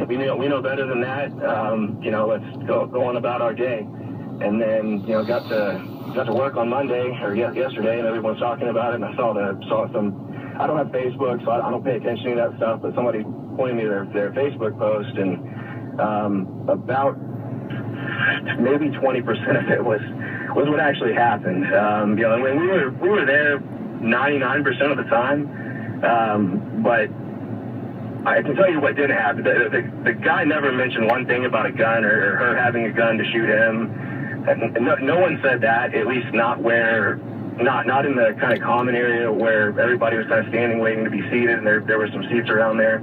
we know better than that. Let's go on about our day. And then, got to work on Monday or yesterday, and everyone's talking about it. And I saw some. I don't have Facebook, so I don't pay attention to that stuff. But somebody pointed me their Facebook post, and about maybe 20% of it was what actually happened. And we were there 99% of the time, but I can tell you what didn't happen. The guy never mentioned one thing about a gun or her having a gun to shoot him. No one said that, at least not in the kind of common area where everybody was kind of standing waiting to be seated, and there were some seats around there.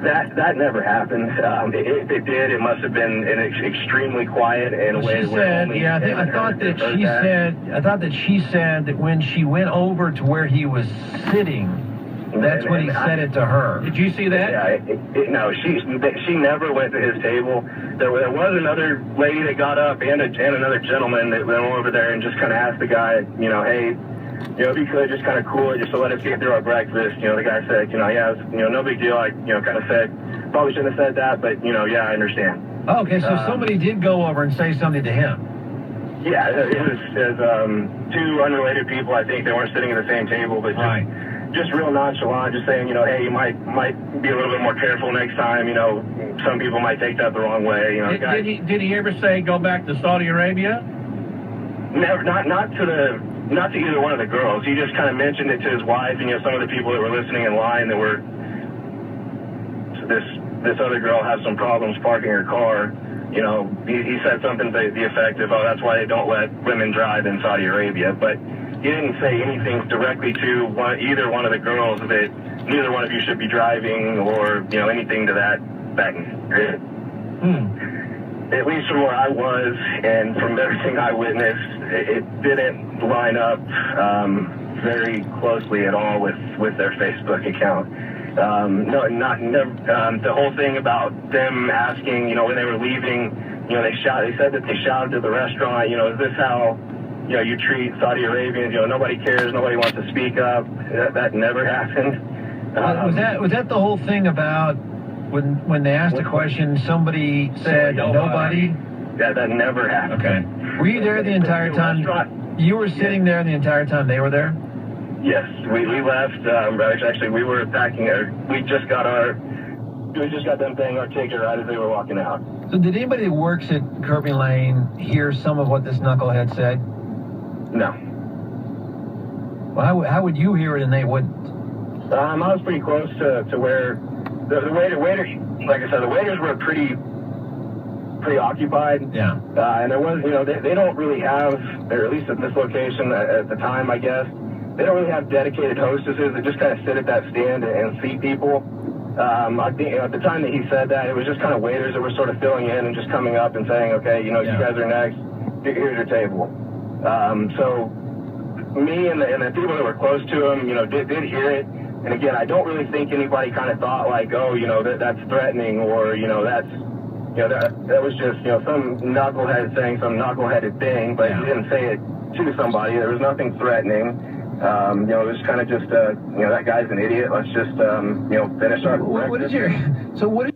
That never happened. If it did, it must have been extremely quiet in a way where only I thought that she said that when she went over to where he was sitting, that's when he said it to her. Did you see that? Yeah, no, she never went to his table. There was another lady that got up and another gentleman that went over there and just kind of asked the guy, hey, if you could just kind of cool it just to let us get through our breakfast. The guy said, no big deal. I, kind of said, probably shouldn't have said that, but, yeah, I understand. Oh, okay, so somebody did go over and say something to him. Yeah, it was two unrelated people. I think they weren't sitting at the same table, but just real nonchalant, just saying, hey, you might be a little bit more careful next time. Some people might take that the wrong way. Did he ever say go back to Saudi Arabia? Never, not to either one of the girls. He just kind of mentioned it to his wife and some of the people that were listening in line that were. This other girl has some problems parking her car. He said something to the effect of, that's why they don't let women drive in Saudi Arabia, but. He didn't say anything directly to either one of the girls that neither one of you should be driving or, anything to that At least from where I was and from everything I witnessed, it didn't line up very closely at all with their Facebook account. The whole thing about them asking, when they were leaving, they said that they shouted to the restaurant, is this how you treat Saudi Arabians, nobody cares, nobody wants to speak up. That never happened. Was that the whole thing about when they asked a question, somebody said nobody? Yeah, that never happened. Okay. Were you there the entire time? You were sitting there the entire time they were there? Yes, we left. Actually, we were packing. We just got them paying our ticket right as they were walking out. So did anybody that works at Kerbey Lane hear some of what this knucklehead said? No. Well, how would you hear it and they wouldn't? I was pretty close to where the waiters, like I said, the waiters were pretty occupied. Yeah. And there was, they don't really have, or at least at this location at the time, I guess, they don't really have dedicated hostesses that just kind of sit at that stand and seat people. I think at the time that he said that, it was just kind of waiters that were sort of filling in and just coming up and saying, okay, you guys are next. Here's your table. So me and the people that were close to him, did hear it. And again, I don't really think anybody kind of thought like, oh, that's threatening or, that was just, some knucklehead saying some knuckleheaded thing, but he didn't say it to somebody. There was nothing threatening. It was kind of just, that guy's an idiot. Let's just, finish our breakfast. What